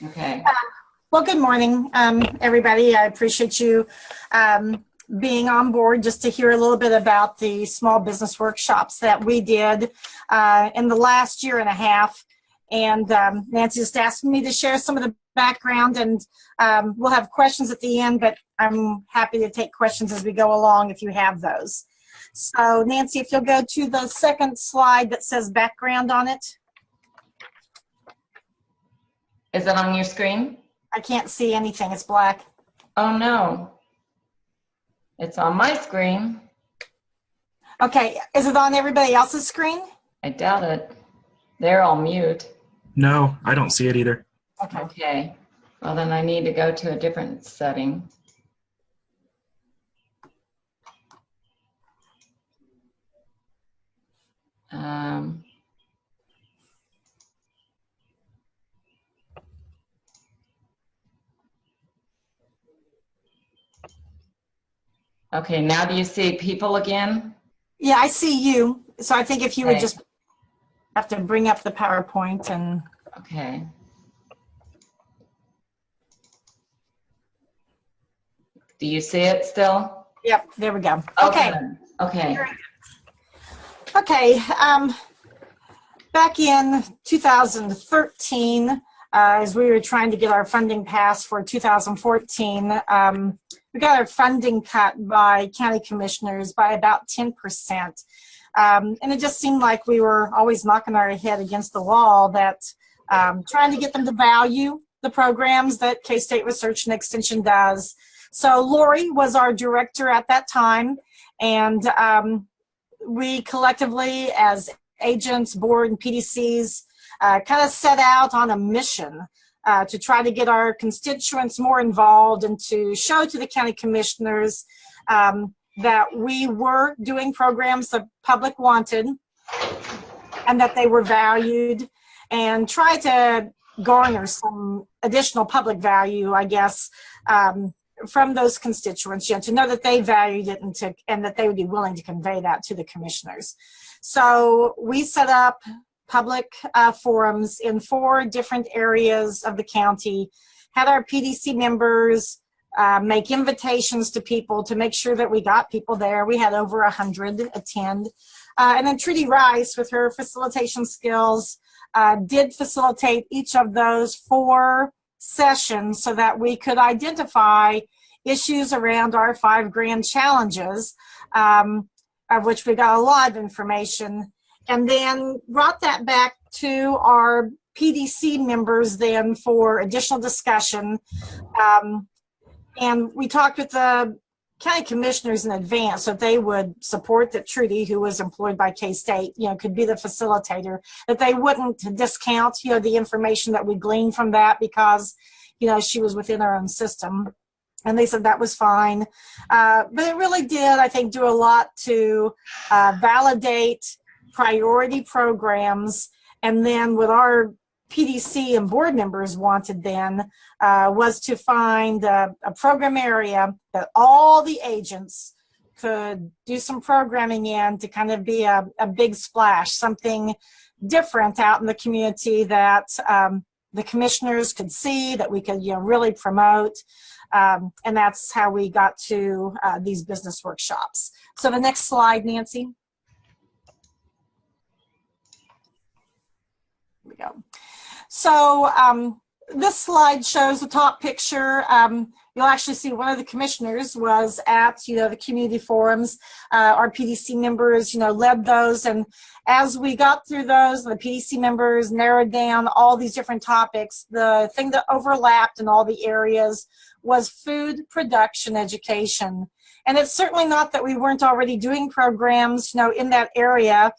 Okay. Well, good morning, everybody. I appreciate you being on board just to hear a little bit about the small business workshops that we did in the last year and a half. And Nancy just asked me to share some of the background, and we'll have questions at the end, but I'm happy to take questions as we go along if you have those. So Nancy, if you'll go to the second slide that says background on it. Is it on your screen? I can't see anything, it's black. Oh no. It's on my screen. Okay, is it on everybody else's screen? I doubt it. They're all mute. No, I don't see it either. Okay. Well, then I need to go to a different setting. Okay, now do you see people again? Yeah, I see you. So I think if you would Okay. just have to bring up the PowerPoint and. Okay. Do you see it still? Yep, there we go. Oh, Okay. good. Okay. Okay. Back in 2013, as we were trying to get our funding passed for 2014, we got our funding cut by county commissioners by about 10%. And it just seemed like we were always knocking our head against the wall that trying to get them to value the programs that K-State Research and Extension does. So Lori was our director at that time, and we collectively as agents, board, and PDCs kind of set out on a mission to try to get our constituents more involved and to show to the county commissioners that we were doing programs the public wanted and that they were valued, and try to garner some additional public value, I guess, from those constituents, to know that they valued it and that they would be willing to convey that to the commissioners. So we set up public forums in 4 different areas of the county, had our PDC members make invitations to people to make sure that we got people there. We had over 100 attend. And then Trudy Rice, with her facilitation skills, did facilitate each of those 4 sessions so that we could identify issues around our 5 grand challenges, of which we got a lot of information, and then brought that back to our PDC members then for additional discussion. And we talked with the county commissioners in advance so they would support that Trudy, who was employed by K-State, could be the facilitator, that they wouldn't discount, the information that we gleaned from that because, she was within our own system. And they said that was fine. But it really did, I think, do a lot to validate priority programs. And then what our PDC and board members wanted then was to find a program area that all the agents could do some programming in to kind of be a big splash, something different out in the community that the commissioners could see, that we could really promote. And that's how we got to these business workshops. So the next slide, Nancy. Here we go. So this slide shows the top picture. You'll actually see one of the commissioners was at, the community forums. Our PDC members, led those. And as we got through those, the PDC members narrowed down all these different topics. The thing that overlapped in all the areas was food production education. And it's certainly not that we weren't already doing programs, in that area.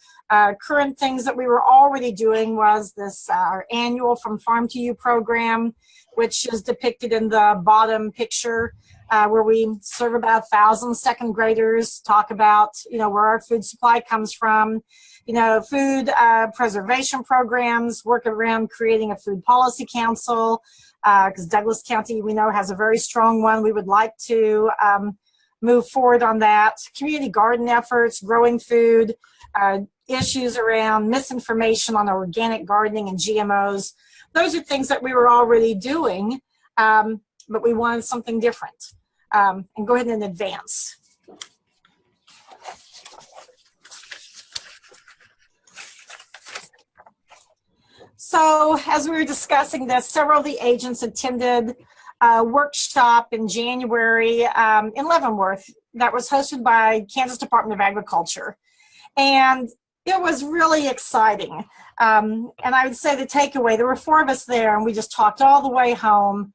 Current things that we were already doing was this our annual From Farm to You program, which is depicted in the bottom picture, where we serve about 1,000 second graders, talk about, where our food supply comes from, food preservation programs, work around creating a food policy council, because Douglas County, we know, has a very strong one. We would like to move forward on that. Community garden efforts, growing food, issues around misinformation on organic gardening and GMOs. those are things that we were already doing, but we wanted something different. And go ahead and advance. So as we were discussing this, several of the agents attended a workshop in January in Leavenworth that was hosted by Kansas Department of Agriculture. And it was really exciting. And I would say the takeaway, there were 4 of us there, and we just talked all the way home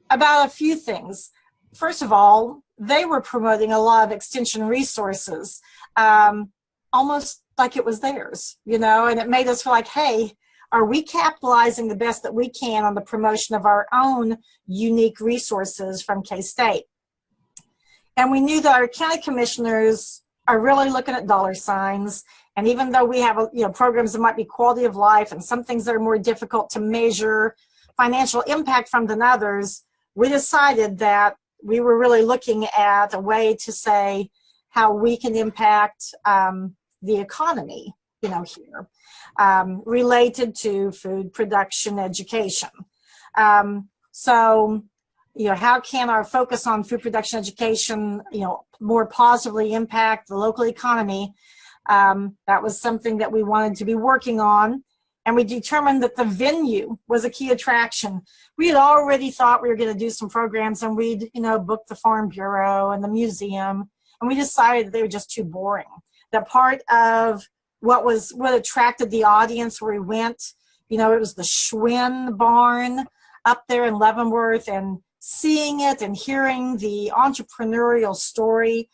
about a few things. First of all, they were promoting a lot of extension resources, almost like it was theirs, you know, and it made us feel like, hey, are we capitalizing the best that we can on the promotion of our own unique resources from K-State? And we knew that our county commissioners are really looking at dollar signs. And even though we have, programs that might be quality of life and some things that are more difficult to measure financial impact from than others, we decided that we were really looking at a way to say how we can impact the economy, here, related to food production education. So, how can our focus on food production education, more positively impact the local economy? That was something that we wanted to be working on. And we determined that the venue was a key attraction. We had already thought we were going to do some programs, and we'd, booked the Farm Bureau and the museum, and we decided that they were just too boring. That part of what attracted the audience where we went, it was the Schwinn barn up there in Leavenworth, and seeing it and hearing the entrepreneurial story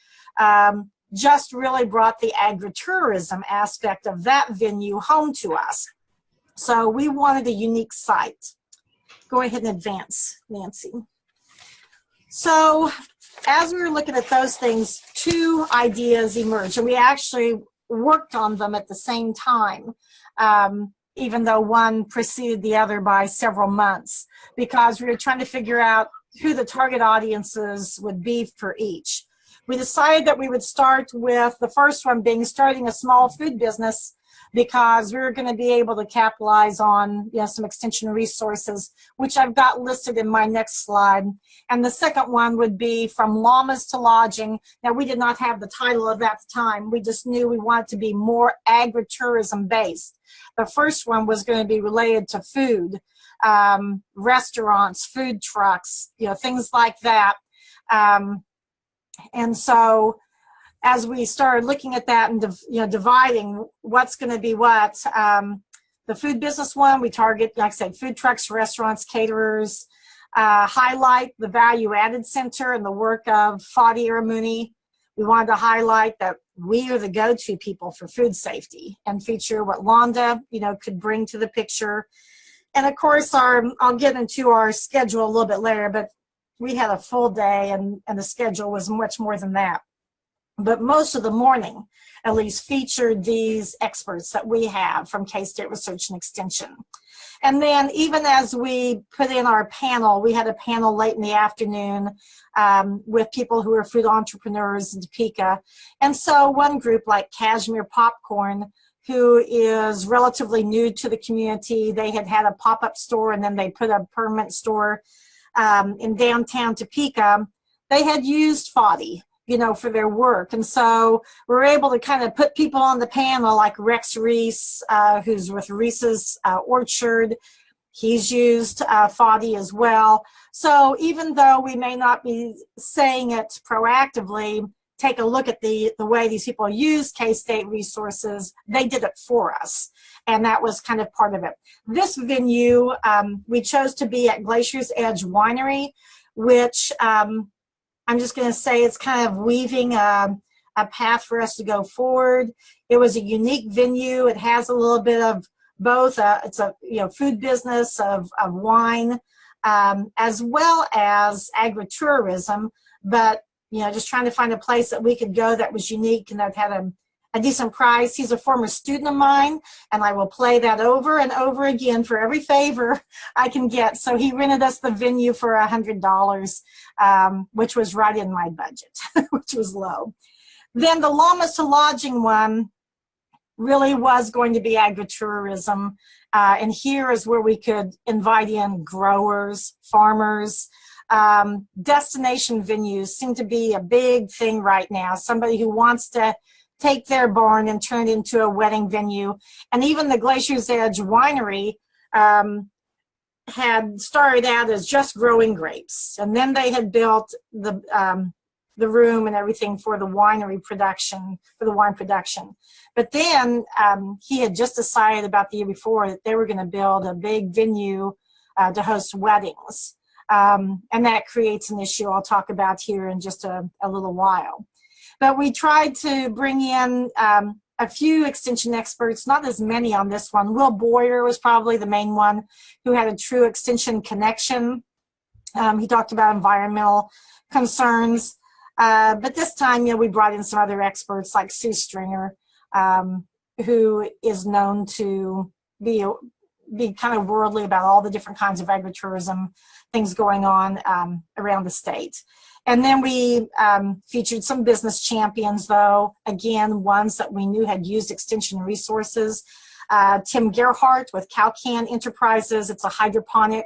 just really brought the agritourism aspect of that venue home to us. So we wanted a unique site. Go ahead and advance, Nancy. So as we were looking at those things, 2 ideas emerged, and we actually worked on them at the same time, even though one preceded the other by several months, because we were trying to figure out who the target audiences would be for each. We decided that we would start with the first one being starting a small food business, because we were going to be able to capitalize on some extension resources, which I've got listed in my next slide. And the second one would be from llamas to lodging. Now, we did not have the title of that at the time. We just knew we wanted to be more agritourism based. The first one was going to be related to food, restaurants, food trucks, things like that. And so as we started looking at that and dividing what's going to be what, the food business one, we target, like I said, food trucks, restaurants, caterers, highlight the value added center and the work of Fadi Aramuni. We wanted to highlight that we are the go-to people for food safety and feature what Londa, could bring to the picture. And of course, I'll get into our schedule a little bit later, but we had a full day, and the schedule was much more than that. But most of the morning, at least, featured these experts that we have from K-State Research and Extension. And then even as we put in our panel, we had a panel late in the afternoon with people who are food entrepreneurs in Topeka. And so one group like Cashmere Popcorn, who is relatively new to the community, they had a pop-up store, and then they put a permanent store in downtown Topeka. They had used Fadi, for their work. And so we're able to kind of put people on the panel like Rex Reese, who's with Reese's Orchard. He's used Fadi as well. So even though we may not be saying it proactively, take a look at the way these people use K-State resources. They did it for us. And that was kind of part of it. This venue, we chose to be at Glacier's Edge Winery, which I'm just going to say it's kind of weaving a path for us to go forward. It was a unique venue. It has a little bit of both. It's a food business of wine, as well as agritourism. But just trying to find a place that we could go that was unique and that had a decent price. He's a former student of mine, and I will play that over and over again for every favor I can get. So he rented us the venue for $100, which was right in my budget, which was low. Then the llamas to lodging one really was going to be agritourism. And here is where we could invite in growers, farmers. Destination venues seem to be a big thing right now. Somebody who wants to take their barn and turn it into a wedding venue. And even the Glacier's Edge Winery had started out as just growing grapes. And then they had built the room and everything for the winery production, for the wine production. But then he had just decided about the year before that they were going to build a big venue to host weddings. And that creates an issue I'll talk about here in just a little while. But we tried to bring in a few extension experts, not as many on this one. Will Boyer was probably the main one who had a true extension connection. He talked about environmental concerns. But this time, we brought in some other experts like Sue Stringer, who is known to be kind of worldly about all the different kinds of agritourism things going on around the state. And then we featured some business champions, though, again, ones that we knew had used extension resources. Tim Gerhardt with Cowcan Enterprises. It's a hydroponic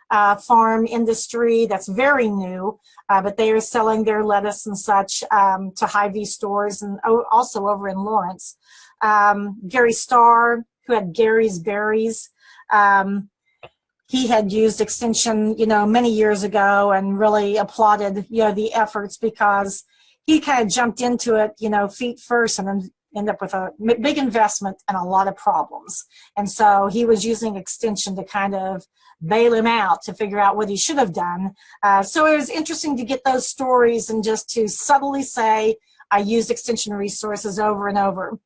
farm industry that's very new, but they are selling their lettuce and such to Hy-Vee stores and also over in Lawrence. Gary Starr, who had Gary's Berries. He had used extension, many years ago and really applauded, the efforts because he kind of jumped into it, feet first and then ended up with a big investment and a lot of problems. And so he was using extension to kind of bail him out to figure out what he should have done. So it was interesting to get those stories and just to subtly say, I used extension resources over and over.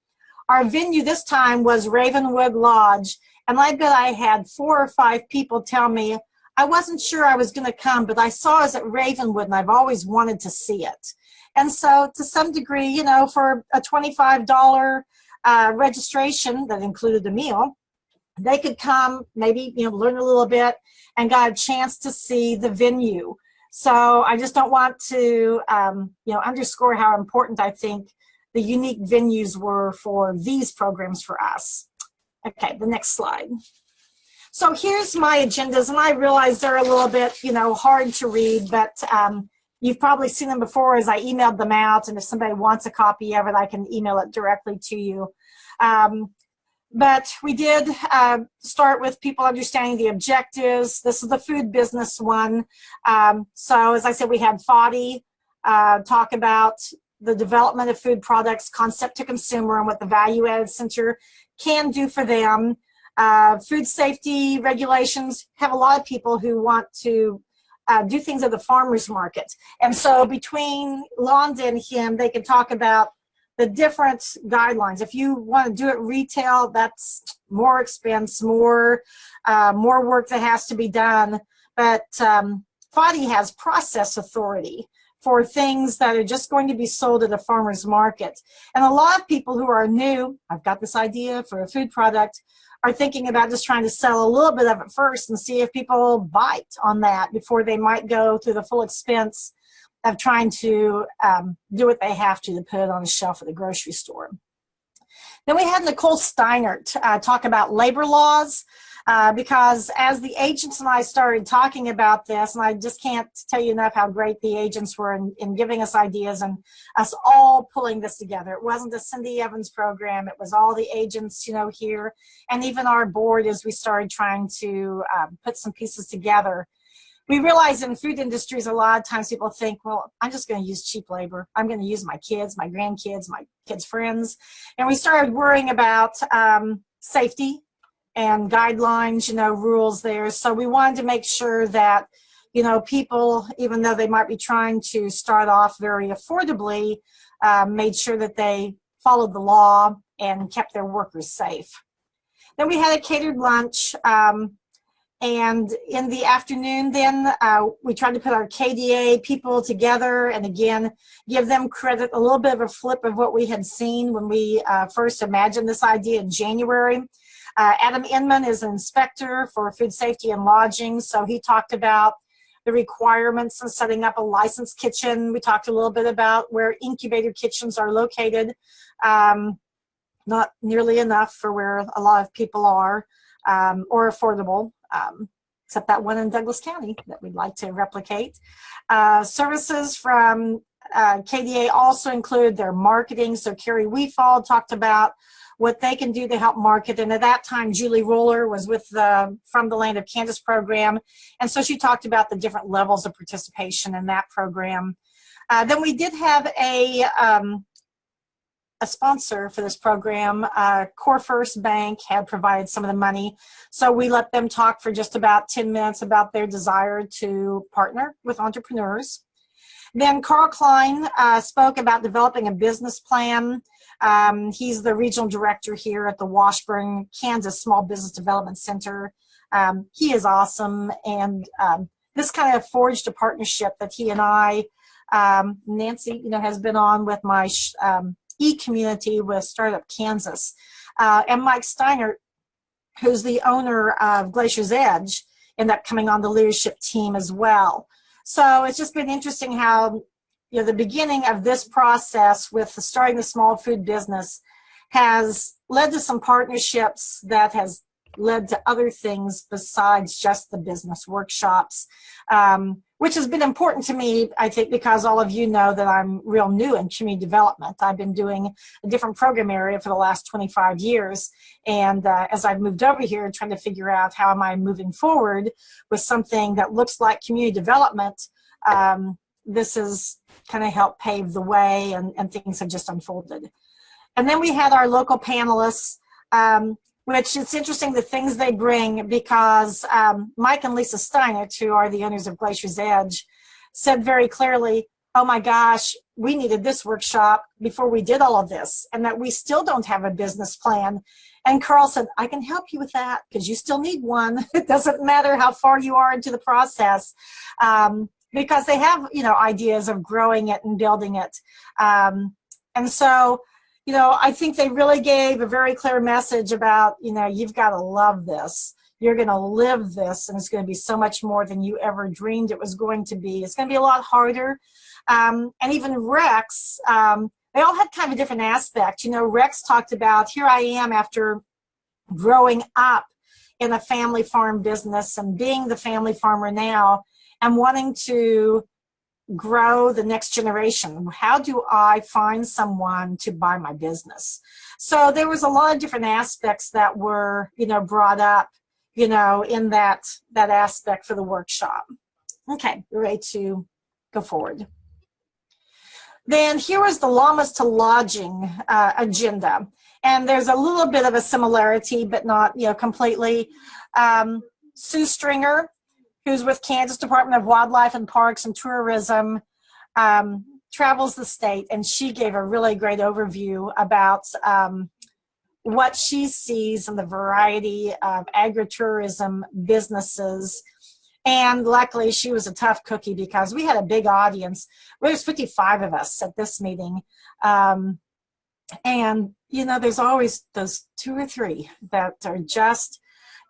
Our venue this time was Ravenwood Lodge. And I bet I had 4 or 5 people tell me, I wasn't sure I was going to come, but I saw us at Ravenwood and I've always wanted to see it. And so to some degree, for a $25 registration that included a meal, they could come, maybe, learn a little bit and got a chance to see the venue. So I just don't want to, underscore how important I think the unique venues were for these programs for us. Okay, the next slide. So here's my agendas, and I realize they're a little bit, hard to read, but you've probably seen them before as I emailed them out, and if somebody wants a copy of it, I can email it directly to you. But we did start with people understanding the objectives. This is the food business one. So as I said, we had Fadi talk about the development of food products, concept to consumer, and what the Value Added Center can do for them. Food safety regulations have a lot of people who want to do things at the farmer's market. And so between Londa and him, they can talk about the different guidelines. If you want to do it retail, that's more expense, more work that has to be done. But Fadi has process authority for things that are just going to be sold at a farmer's market. And a lot of people who are new, I've got this idea for a food product, are thinking about just trying to sell a little bit of it first and see if people bite on that before they might go through the full expense of trying to do what they have to put it on the shelf at the grocery store. Then we had Nicole Steinert talk about labor laws. Because as the agents and I started talking about this, and I just can't tell you enough how great the agents were in giving us ideas and us all pulling this together. It wasn't a Cindy Evans program. It was all the agents, here, and even our board as we started trying to put some pieces together. We realize in food industries, a lot of times people think, well, I'm just going to use cheap labor. I'm going to use my kids, my grandkids, my kids' friends. And we started worrying about safety and guidelines, rules there. So we wanted to make sure that, people, even though they might be trying to start off very affordably, made sure that they followed the law and kept their workers safe. Then we had a catered lunch. And in the afternoon, then we tried to put our KDA people together and again, give them credit, a little bit of a flip of what we had seen when we first imagined this idea in January. Adam Inman is an inspector for food safety and lodging, so he talked about the requirements of setting up a licensed kitchen. We talked a little bit about where incubator kitchens are located, not nearly enough for where a lot of people are. or affordable, except that one in Douglas County that we'd like to replicate. Services from KDA also include their marketing. So Carrie Weefall talked about what they can do to help market. And at that time, Julie Roller was with the From the Land of Kansas program. And so she talked about the different levels of participation in that program. Then we did have a sponsor for this program. Core First Bank had provided some of the money. So we let them talk for just about 10 minutes about their desire to partner with entrepreneurs. Then Carl Klein spoke about developing a business plan. He's the regional director here at the Washburn, Kansas Small Business Development Center. He is awesome, and this kind of forged a partnership that he and I, Nancy, has been on with my e-community with Startup Kansas, and Mike Steiner, who's the owner of Glacier's Edge, ended up coming on the leadership team as well. So it's just been interesting how the beginning of this process with starting the small food business has led to some partnerships that has led to other things besides just the business workshops, which has been important to me, I think, because all of you know that I'm real new in community development. I've been doing a different program area for the last 25 years. And as I've moved over here, trying to figure out how am I moving forward with something that looks like community development, this has kind of helped pave the way, and things have just unfolded. And then we had our local panelists, which it's interesting the things they bring, because Mike and Lisa Steiner, who are the owners of Glacier's Edge, said very clearly, oh my gosh, we needed this workshop before we did all of this, and that we still don't have a business plan. And Carl said, I can help you with that because you still need one. It doesn't matter how far you are into the process, because they have, ideas of growing it and building it. And so, I think they really gave a very clear message about, you've got to love this. You're going to live this, and it's going to be so much more than you ever dreamed it was going to be. It's going to be a lot harder. And even Rex, they all had kind of a different aspect. Rex talked about, here I am after growing up in a family farm business and being the family farmer now, and wanting to grow the next generation. How do I find someone to buy my business? So there was a lot of different aspects that were, brought up, in that aspect for the workshop. Okay, we're ready to go forward. Then here was the Llamas to Lodging agenda. And there's a little bit of a similarity, but not, completely. Sue Stringer, who's with Kansas Department of Wildlife and Parks and Tourism, travels the state, and she gave a really great overview about what she sees in the variety of agritourism businesses. And luckily, she was a tough cookie because we had a big audience. There was 55 of us at this meeting. And, there's always those 2 or 3 that are just,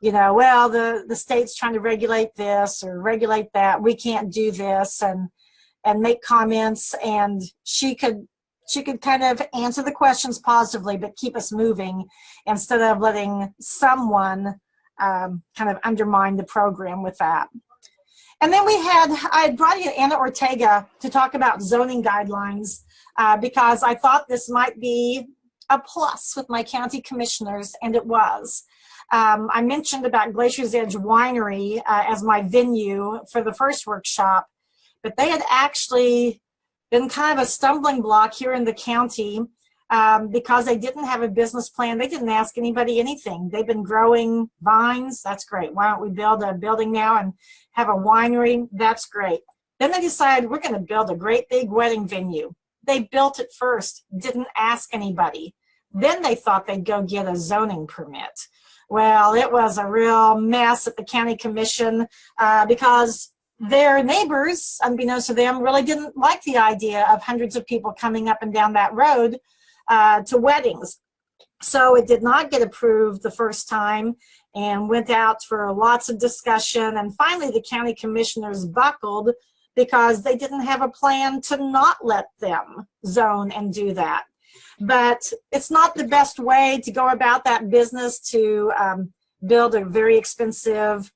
well, the state's trying to regulate this or regulate that. We can't do this, and make comments. And she could kind of answer the questions positively, but keep us moving instead of letting someone kind of undermine the program with that. And then I had brought in Anna Ortega to talk about zoning guidelines because I thought this might be a plus with my county commissioners, and it was. I mentioned about Glacier's Edge Winery as my venue for the first workshop, but they had actually been kind of a stumbling block here in the county because they didn't have a business plan. They didn't ask anybody anything. They've been growing vines. That's great. Why don't we build a building now and have a winery? That's great. Then they decided we're going to build a great big wedding venue. They built it first, didn't ask anybody. Then they thought they'd go get a zoning permit. Well, it was a real mess at the county commission because their neighbors, unbeknownst to them, really didn't like the idea of hundreds of people coming up and down that road to weddings. So it did not get approved the first time and went out for lots of discussion. And finally, the county commissioners buckled because they didn't have a plan to not let them zone and do that. But it's not the best way to go about that business, to build a very expensive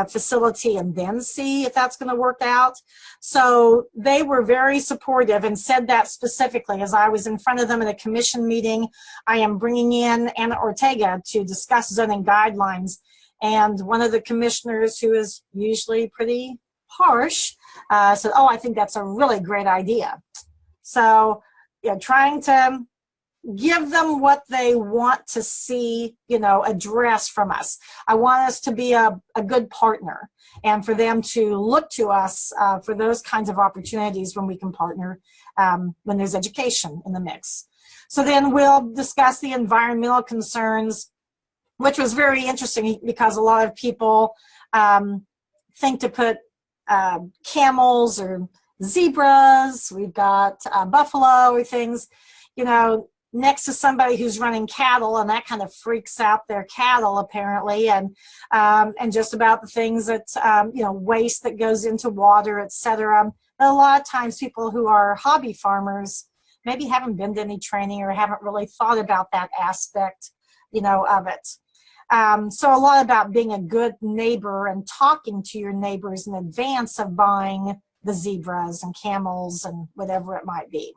facility and then see if that's going to work out. So they were very supportive and said that specifically. As I was in front of them in a commission meeting, I am bringing in Anna Ortega to discuss zoning guidelines. And one of the commissioners, who is usually pretty harsh, said, oh, I think that's a really great idea. So trying to give them what they want to see, address from us. I want us to be a good partner and for them to look to us for those kinds of opportunities when we can partner, when there's education in the mix. So then we'll discuss the environmental concerns, which was very interesting because a lot of people think to put camels or zebras, we've got buffalo or things, next to somebody who's running cattle, and that kind of freaks out their cattle apparently, and just about the things that waste that goes into water, etc. A lot of times people who are hobby farmers maybe haven't been to any training or haven't really thought about that aspect of it. So a lot about being a good neighbor and talking to your neighbors in advance of buying the zebras and camels and whatever it might be.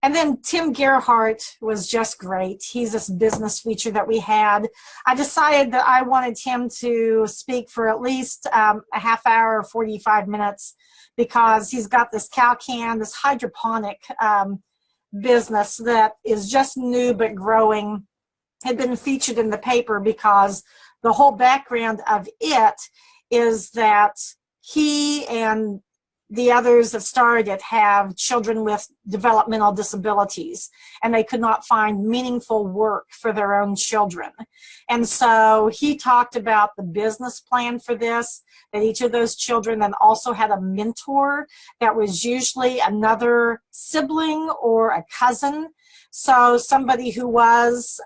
And then Tim Gerhardt was just great. He's this business feature that we had. I decided that I wanted him to speak for at least a half hour or 45 minutes because he's got this cow-can, this hydroponic business that is just new but growing. Had been featured in the paper because the whole background of it is that he and the others that started it have children with developmental disabilities, and they could not find meaningful work for their own children. And so he talked about the business plan for this, that each of those children then also had a mentor that was usually another sibling or a cousin. So somebody who was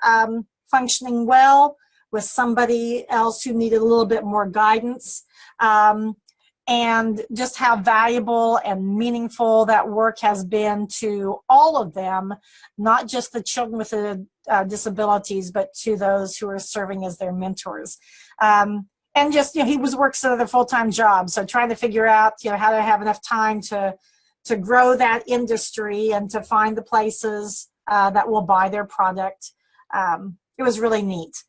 functioning well with somebody else who needed a little bit more guidance. And just how valuable and meaningful that work has been to all of them, not just the children with the disabilities, but to those who are serving as their mentors. And just, he works another full-time job, so trying to figure out, how to have enough time to grow that industry and to find the places that will buy their product. It was really neat.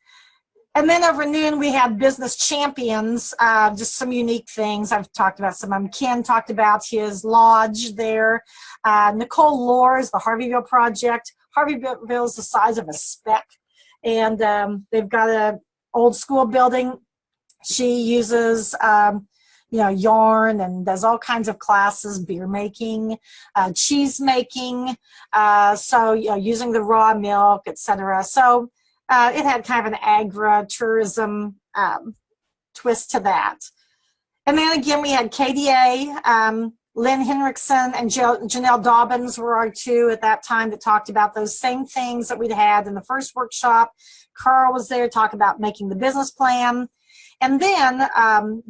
And then over noon, we had business champions, just some unique things. I've talked about some of them. Ken talked about his lodge there. Nicole Lohr's, the Harveyville Project. Harveyville is the size of a speck. And they've got an old school building. She uses, yarn and does all kinds of classes, beer making, cheese making, using the raw milk, etc. So it had kind of an agri-tourism twist to that. And then again, we had KDA, Lynn Henriksen and Janelle Dobbins were our two at that time that talked about those same things that we'd had in the first workshop. Carl was there to talk about making the business plan. And then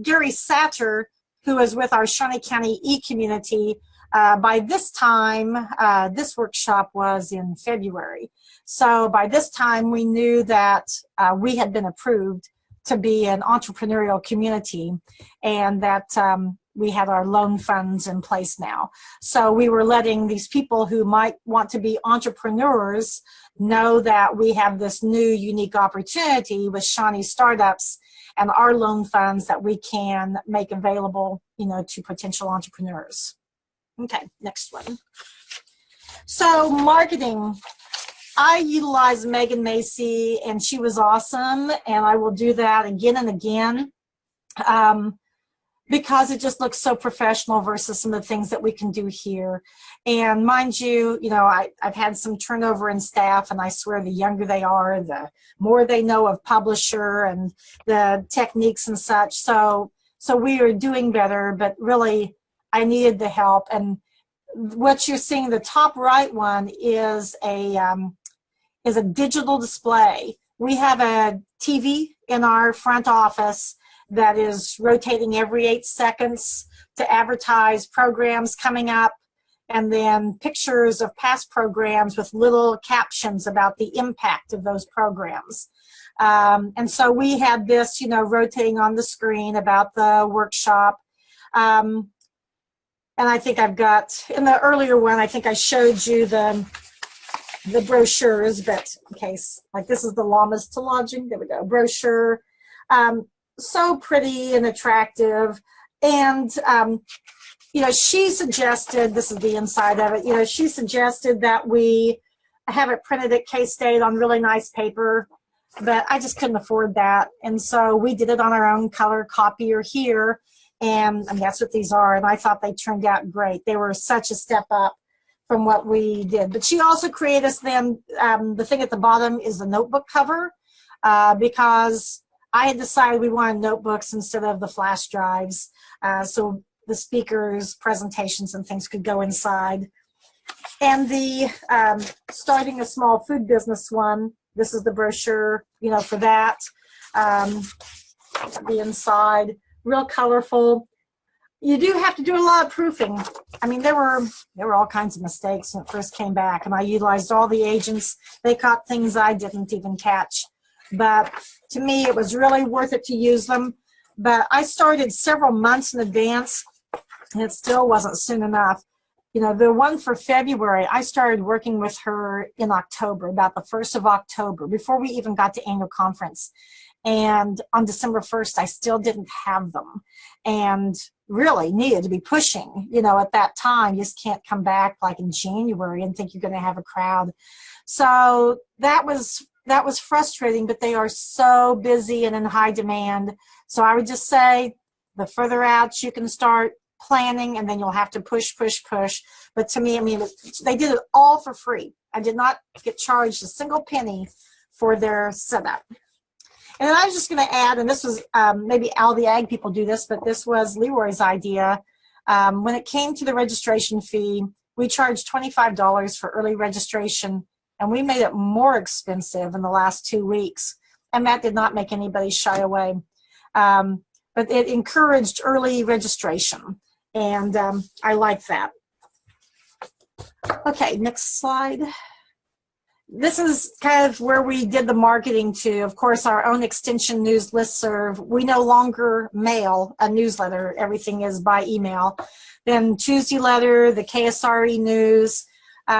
Gary Satter, who is with our Shawnee County e-community, by this time, this workshop was in February. So by this time, we knew that we had been approved to be an entrepreneurial community and that we had our loan funds in place now. So we were letting these people who might want to be entrepreneurs know that we have this new unique opportunity with Shawnee Startups and our loan funds that we can make available, to potential entrepreneurs. Okay, next one. So marketing. I utilized Megan Macy, and she was awesome, and I will do that again and again because it just looks so professional versus some of the things that we can do here. And mind you, I've had some turnover in staff, and I swear the younger they are, the more they know of Publisher and the techniques and such. So we are doing better, but really I needed the help. And what you're seeing, the top right one is a digital display. We have a TV in our front office that is rotating every 8 seconds to advertise programs coming up, and then pictures of past programs with little captions about the impact of those programs. And so we had this, rotating on the screen about the workshop. And I think I've got, in the earlier one, I think I showed you the brochures, but in case, like this is the Llamas to Lodging, there we go, brochure. So pretty and attractive. And, she suggested, this is the inside of it, she suggested that we have it printed at K-State on really nice paper, but I just couldn't afford that. And so we did it on our own color copier here. And that's what these are. And I thought they turned out great. They were such a step up from what we did. But she also created us then, the thing at the bottom is the notebook cover, because I had decided we wanted notebooks instead of the flash drives. So the speakers, presentations, and things could go inside. And the starting a small food business one, this is the brochure, for that. The inside, real colorful. You do have to do a lot of proofing. I mean, there were all kinds of mistakes when it first came back, and I utilized all the agents. They caught things I didn't even catch. But to me, it was really worth it to use them. But I started several months in advance, and it still wasn't soon enough. The one for February, I started working with her in October, about the 1st of October, before we even got to annual conference. And on December 1st, I still didn't have them, and really needed to be pushing. At that time, you just can't come back like in January and think you're going to have a crowd. So that was frustrating, but they are so busy and in high demand. So I would just say the further out you can start planning, and then you'll have to push. But to me, they did it all for free. I did not get charged a single penny for their setup. And then I was just going to add, and this was maybe Al the Ag people do this, but this was Leroy's idea. When it came to the registration fee, we charged $25 for early registration, and we made it more expensive in the last 2 weeks. And that did not make anybody shy away. But it encouraged early registration, and I like that. Okay, next slide. This is kind of where we did the marketing to, of course, our own extension news listserv. We no longer mail a newsletter. Everything is by email. Then Tuesday letter, the KSRE news.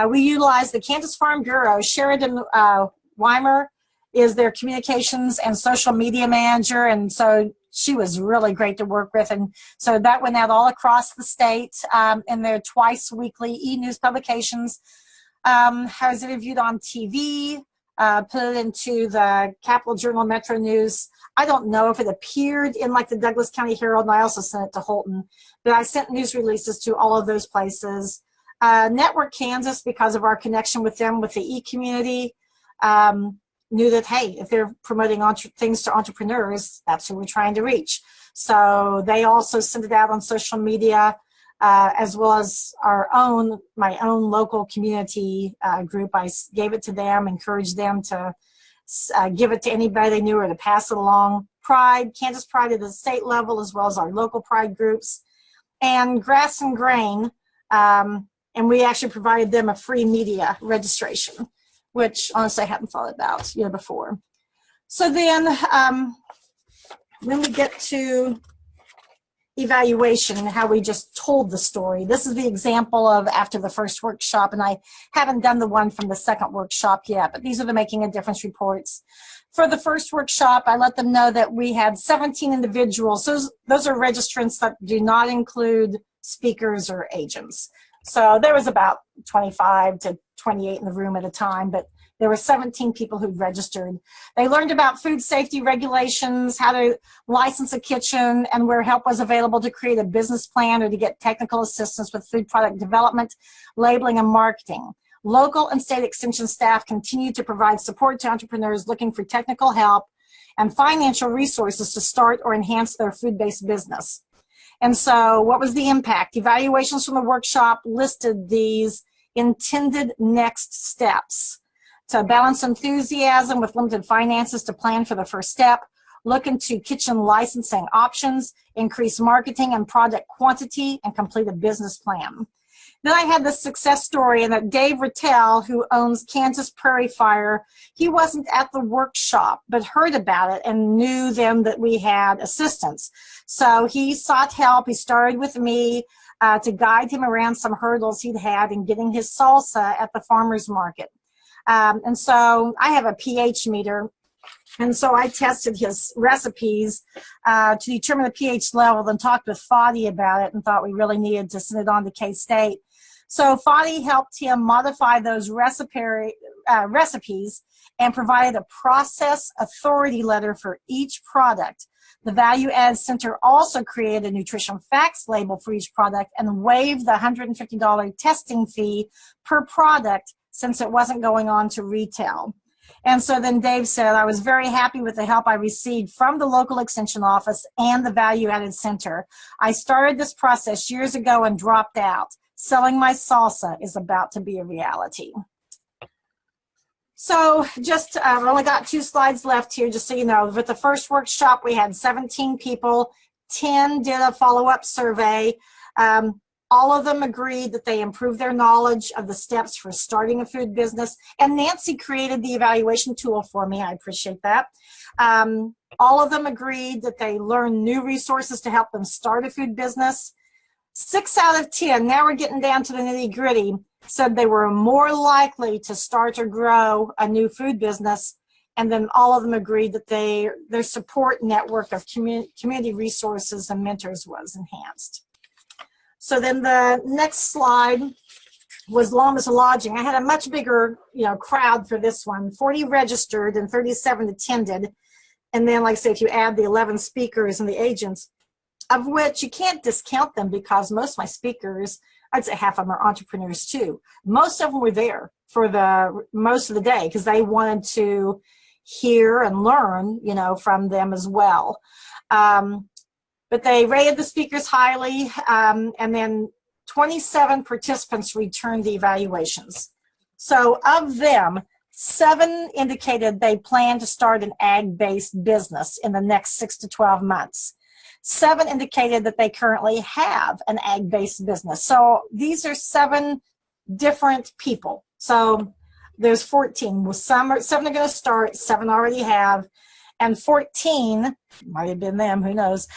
We utilize the Kansas Farm Bureau. Sheridan Weimer is their communications and social media manager, and so she was really great to work with. And so that went out all across the state in their twice weekly e-news publications. I was interviewed on TV, put it into the Capital Journal Metro News. I don't know if it appeared in like the Douglas County Herald, and I also sent it to Holton, but I sent news releases to all of those places. Network Kansas, because of our connection with them, with the e-community, knew that, hey, if they're promoting things to entrepreneurs, that's who we're trying to reach. So they also sent it out on social media, as well as my own local community group. I gave it to them, encouraged them to give it to anybody they knew or to pass it along. Pride, Kansas Pride at the state level, as well as our local Pride groups. And Grass and Grain, and we actually provided them a free media registration, which honestly I hadn't thought about before. So then we get to evaluation and how we just told the story. This is the example of after the first workshop, and I haven't done the one from the second workshop yet, but these are the Making a Difference reports. For the first workshop, I let them know that we had 17 individuals. Those are registrants that do not include speakers or agents. So there was about 25 to 28 in the room at a time, but there were 17 people who'd registered. They learned about food safety regulations, how to license a kitchen, and where help was available to create a business plan or to get technical assistance with food product development, labeling, and marketing. Local and state extension staff continue to provide support to entrepreneurs looking for technical help and financial resources to start or enhance their food-based business. And so what was the impact? Evaluations from the workshop listed these intended next steps. To balance enthusiasm with limited finances to plan for the first step, look into kitchen licensing options, increase marketing and product quantity, and complete a business plan. Then I had the success story, and that Dave Rattel, who owns Kansas Prairie Fire, he wasn't at the workshop, but heard about it and knew then that we had assistance. So he sought help. He started with me to guide him around some hurdles he'd had in getting his salsa at the farmer's market. And so I have a pH meter. And so I tested his recipes to determine the pH level, then talked with Fadi about it and thought we really needed to send it on to K-State. So Fadi helped him modify those recipes and provided a process authority letter for each product. The Value Add Center also created a nutrition facts label for each product and waived the $150 testing fee per product since it wasn't going on to retail. And so then Dave said, I was very happy with the help I received from the local extension office and the Value Added Center. I started this process years ago and dropped out. Selling my salsa is about to be a reality. So just, I've only got 2 slides left here, just so you know. With the first workshop, we had 17 people, 10 did a follow-up survey. All of them agreed that they improved their knowledge of the steps for starting a food business. And Nancy created the evaluation tool for me. I appreciate that. All of them agreed that they learned new resources to help them start a food business. 6 out of 10, now we're getting down to the nitty-gritty, said they were more likely to start or grow a new food business. And then all of them agreed that their support network of community resources and mentors was enhanced. So then the next slide was Lomas Lodging. I had a much bigger, crowd for this one. 40 registered and 37 attended. And then, like I say, if you add the 11 speakers and the agents, of which you can't discount them because most of my speakers, I'd say half of them are entrepreneurs too. Most of them were there for most of the day because they wanted to hear and learn, from them as well. But they rated the speakers highly, and then 27 participants returned the evaluations. So of them, 7 indicated they plan to start an ag-based business in the next 6 to 12 months. 7 indicated that they currently have an ag-based business. So these are 7 different people. So there's 14. Well, 7 are going to start, 7 already have. And 14, might have been them, who knows,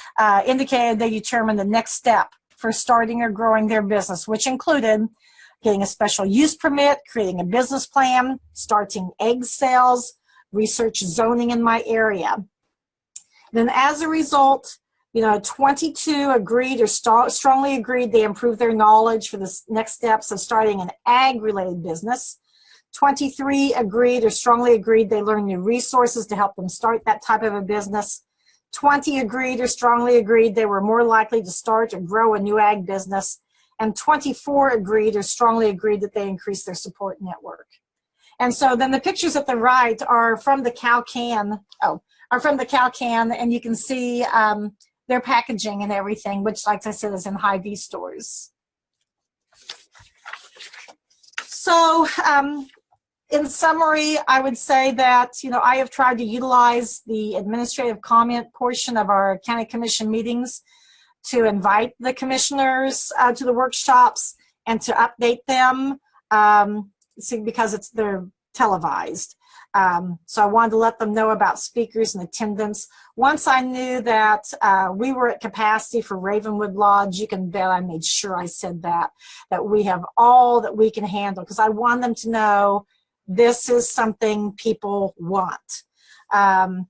indicated they determined the next step for starting or growing their business, which included getting a special use permit, creating a business plan, starting egg sales, research zoning in my area. Then as a result, 22 agreed or strongly agreed they improved their knowledge for the next steps of starting an ag-related business. 23 agreed or strongly agreed they learned new resources to help them start that type of a business. 20 agreed or strongly agreed they were more likely to start or grow a new ag business. And 24 agreed or strongly agreed that they increased their support network. And so then the pictures at the right are from the Cow-Can, and you can see their packaging and everything, which, like I said, is in Hy-Vee stores. So, in summary, I would say that, I have tried to utilize the administrative comment portion of our county commission meetings to invite the commissioners to the workshops and to update them, because they're televised. So I wanted to let them know about speakers and attendance. Once I knew that we were at capacity for Ravenwood Lodge, you can bet I made sure I said that we have all that we can handle, because I want them to know this is something people want. And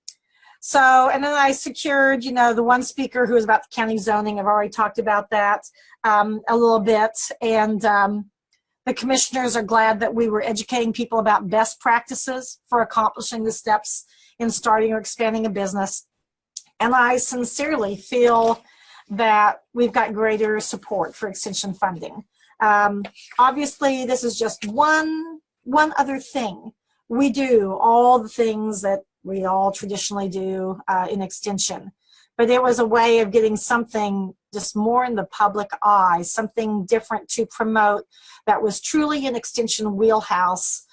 then I secured, the one speaker who was about the county zoning. I've already talked about that a little bit. And the commissioners are glad that we were educating people about best practices for accomplishing the steps in starting or expanding a business. And I sincerely feel that we've got greater support for extension funding. Obviously, this is just one other thing. We do all the things that we all traditionally do in extension. But it was a way of getting something just more in the public eye, something different to promote that was truly an extension wheelhouse.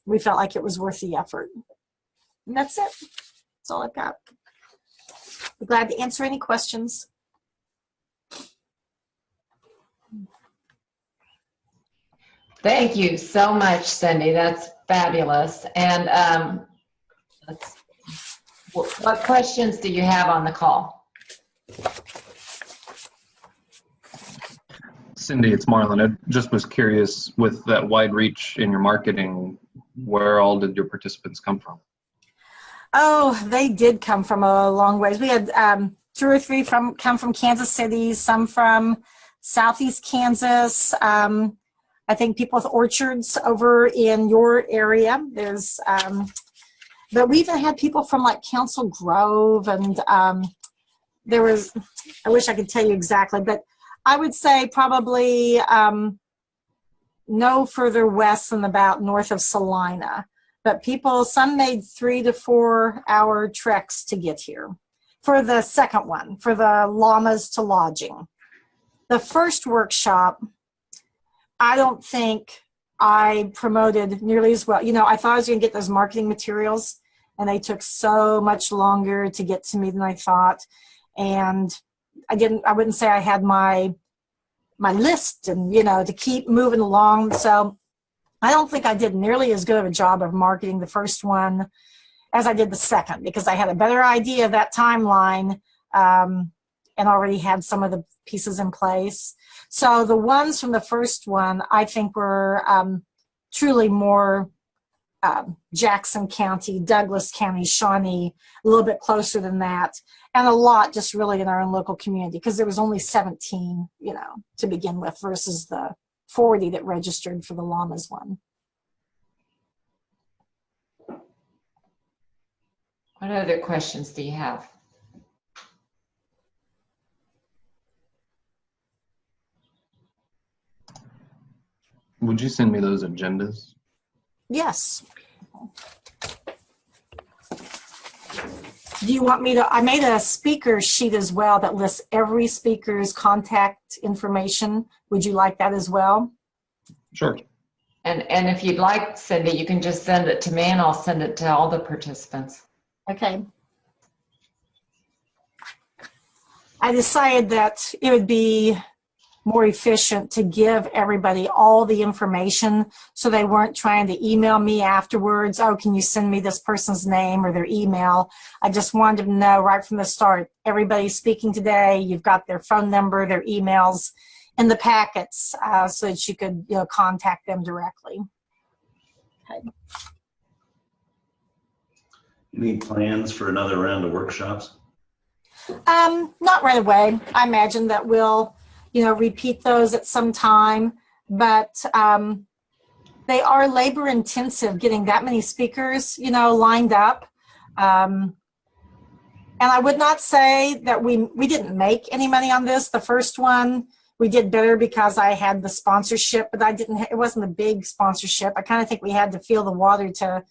We felt like it was worth the effort. And that's it. That's all I've got. Be glad to answer any questions. Thank you so much, Cindy. That's fabulous. And what questions do you have on the call? Cindy, it's Marlon. I just was curious, with that wide reach in your marketing, where all did your participants come from? Oh, they did come from a long ways. We had 2 or 3 come from Kansas City, some from Southeast Kansas. I think people with orchards over in your area. There's, but we even had people from like Council Grove, and there was, I wish I could tell you exactly, but I would say probably no further west than about north of Salina. But people, some made 3 to 4 hour treks to get here for the second one, for the llamas to lodging. The first workshop, I don't think I promoted nearly as well. You know, I thought I was going to get those marketing materials, and they took so much longer to get to me than I thought. And I wouldn't say I had my list and, you know, to keep moving along. So I don't think I did nearly as good of a job of marketing the first one as I did the second, because I had a better idea of that timeline and already had some of the pieces in place. So the ones from the first one, I think were truly more Jackson County, Douglas County, Shawnee, a little bit closer than that, and a lot just really in our own local community, because there was only 17, you know, to begin with, versus the 40 that registered for the llamas one. What other questions do you have? Would you send me those agendas? Yes. Do you want me to? I made a speaker sheet as well that lists every speaker's contact information. Would you like that as well? Sure. And if you'd like, Cindy, you can just send it to me and I'll send it to all the participants. Okay. I decided that it would be more efficient to give everybody all the information so they weren't trying to email me afterwards. Oh, can you send me this person's name or their email? I just wanted to know right from the start, everybody speaking today, you've got their phone number, their emails in the packets so that you could, you know, contact them directly. Okay. Any plans for another round of workshops? Not right away. I imagine that we'll, you know, repeat those at some time, but they are labor intensive getting that many speakers, you know, lined up. And I would not say that we didn't make any money on this. The first one, we did better because I had the sponsorship, but it wasn't a big sponsorship. I kind of think we had to feel the water to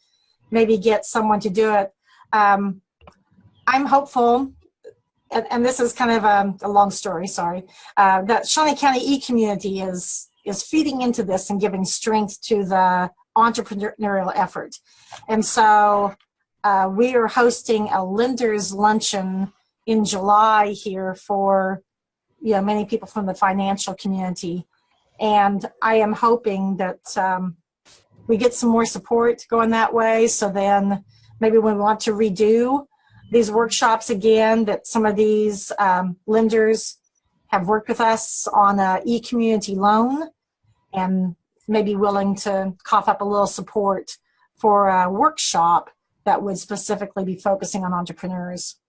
maybe get someone to do it. I'm hopeful, and this is kind of a long story, sorry, that Shawnee County e-community is feeding into this and giving strength to the entrepreneurial effort. And so we are hosting a lenders luncheon in July here for, you know, many people from the financial community. And I am hoping that we get some more support going that way. So then maybe when we want to redo these workshops again, that some of these lenders have worked with us on a e-community loan and maybe willing to cough up a little support for a workshop that would specifically be focusing on entrepreneurs.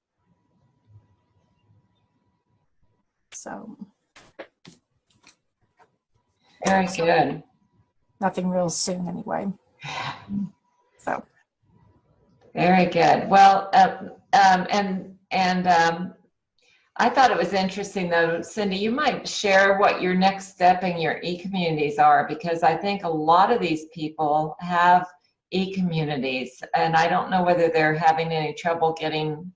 So. Very good. Nothing real soon anyway. So. Very good. Well, I thought it was interesting though, Cindy, you might share what your next step in your e-communities are, because I think a lot of these people have e-communities and I don't know whether they're having any trouble getting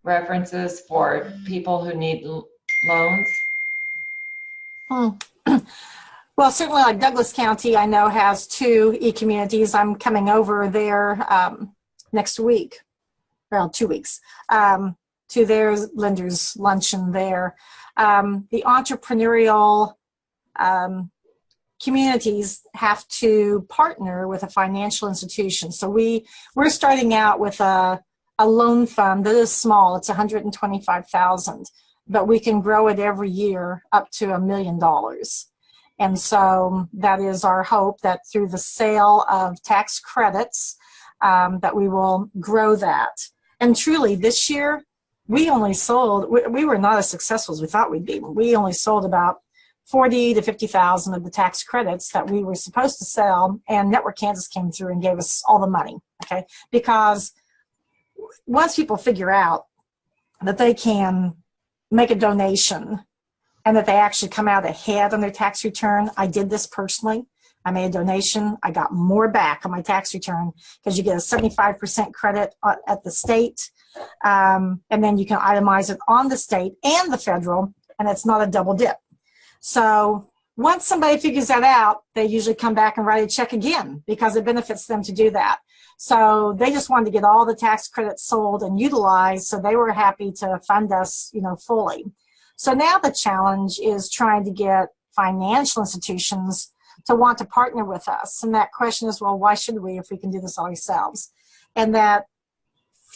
references for people who need loans. Well, certainly like Douglas County, I know has 2 e-communities. I'm coming over there next week, well, 2 weeks, to their lenders luncheon there. The entrepreneurial communities have to partner with a financial institution. So we're starting out with a loan fund that is small. It's $125,000, but we can grow it every year up to $1 million. And so that is our hope, that through the sale of tax credits, that we will grow that. And truly, this year, we only sold, we were not as successful as we thought we'd be. We only sold about 40 to 50,000 of the tax credits that we were supposed to sell, and Network Kansas came through and gave us all the money, okay? Because once people figure out that they can make a donation and that they actually come out ahead on their tax return, I did this personally. I made a donation. I got more back on my tax return because you get a 75% credit at the state, and then you can itemize it on the state and the federal, and it's not a double dip. So once somebody figures that out, they usually come back and write a check again because it benefits them to do that. So they just wanted to get all the tax credits sold and utilized, so they were happy to fund us, fully. So now the challenge is trying to get financial institutions to want to partner with us. And that question is, well, why should we if we can do this all ourselves? And that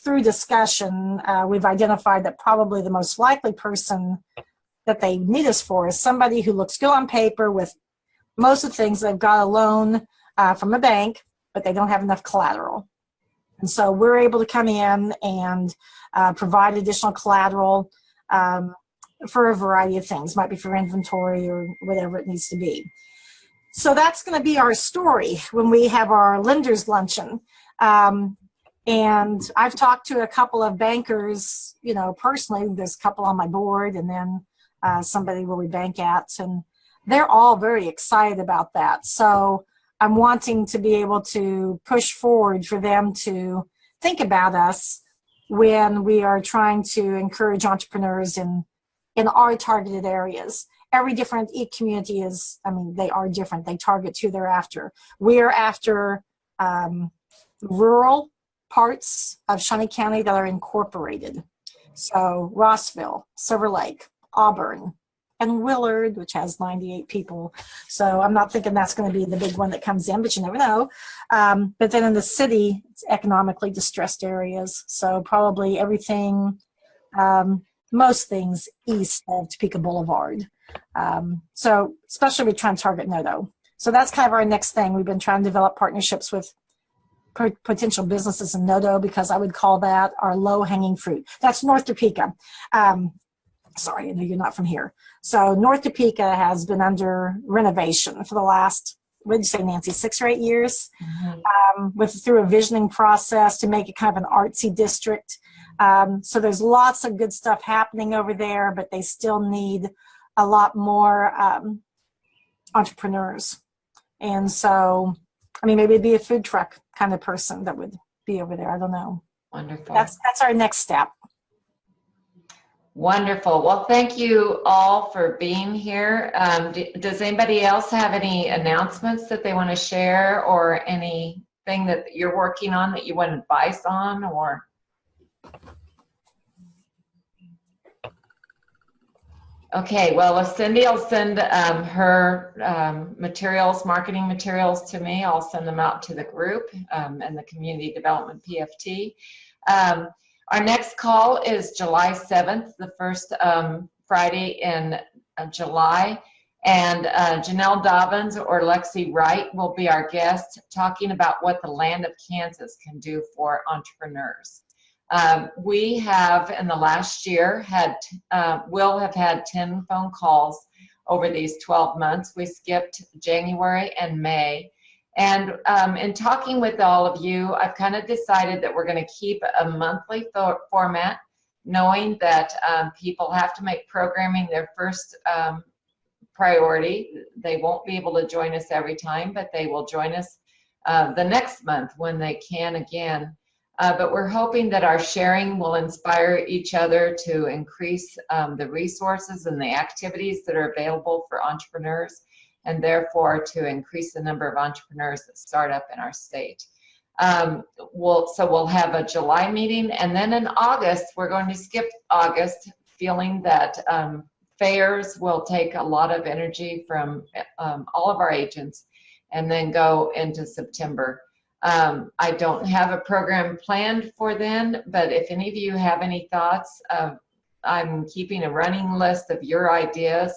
through discussion, we've identified that probably the most likely person that they need us for is somebody who looks good on paper with most of the things. They've got a loan from a bank, but they don't have enough collateral. And so we're able to come in and provide additional collateral for a variety of things. Might be for inventory or whatever it needs to be. So that's going to be our story when we have our lenders luncheon. And I've talked to a couple of bankers, personally. There's a couple on my board, and then somebody where we bank at, and they're all very excited about that. So I'm wanting to be able to push forward for them to think about us when we are trying to encourage entrepreneurs in our targeted areas. Every different community is, they are different. They target who they're after. We are after rural parts of Shawnee County that are incorporated. So Rossville, Silver Lake, Auburn, and Willard, which has 98 people. So I'm not thinking that's going to be the big one that comes in, but you never know. But then in the city, it's economically distressed areas. So probably everything, most things east of Topeka Boulevard. So especially we try and target Nodo. So that's kind of our next thing. We've been trying to develop partnerships with potential businesses in Nodo, because I would call that our low-hanging fruit. That's North Topeka. Sorry, I know you're not from here. So North Topeka has been under renovation for the last, what did you say, Nancy, 6 or 8 years? Mm-hmm. Through a visioning process to make it kind of an artsy district. So there's lots of good stuff happening over there, but they still need a lot more entrepreneurs. And so, maybe it'd be a food truck kind of person that would be over there. I don't know. Wonderful. That's our next step. Wonderful. Well, thank you all for being here. Does anybody else have any announcements that they want to share, or anything that you're working on that you want advice on, or? Okay, well, if Cindy will send her marketing materials to me, I'll send them out to the group and the Community Development PFT. Our next call is July 7th, the first Friday in July, and Janelle Dobbins or Lexi Wright will be our guest, talking about what the land of Kansas can do for entrepreneurs. We have, in the last year, will have had 10 phone calls over these 12 months. We skipped January and May. And in talking with all of you, I've kind of decided that we're going to keep a monthly format, knowing that people have to make programming their first priority. They won't be able to join us every time, but they will join us the next month when they can again. But we're hoping that our sharing will inspire each other to increase the resources and the activities that are available for entrepreneurs, and therefore to increase the number of entrepreneurs that start up in our state. We'll have a July meeting, and then in August, we're going to skip August, feeling that fairs will take a lot of energy from all of our agents and then go into September. I don't have a program planned for then, but if any of you have any thoughts, I'm keeping a running list of your ideas.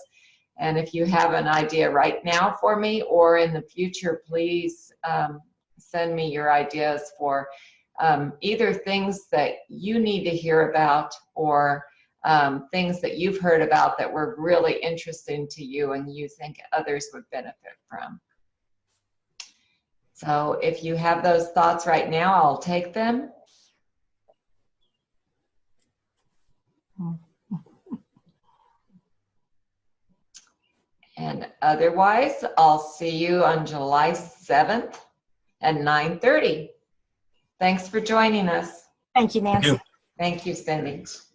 And if you have an idea right now for me or in the future, please send me your ideas for either things that you need to hear about or things that you've heard about that were really interesting to you and you think others would benefit from. So if you have those thoughts right now, I'll take them. And otherwise, I'll see you on July 7th at 9:30. Thanks for joining us. Thank you, Nancy. you. Thank you, Cindy. Thanks.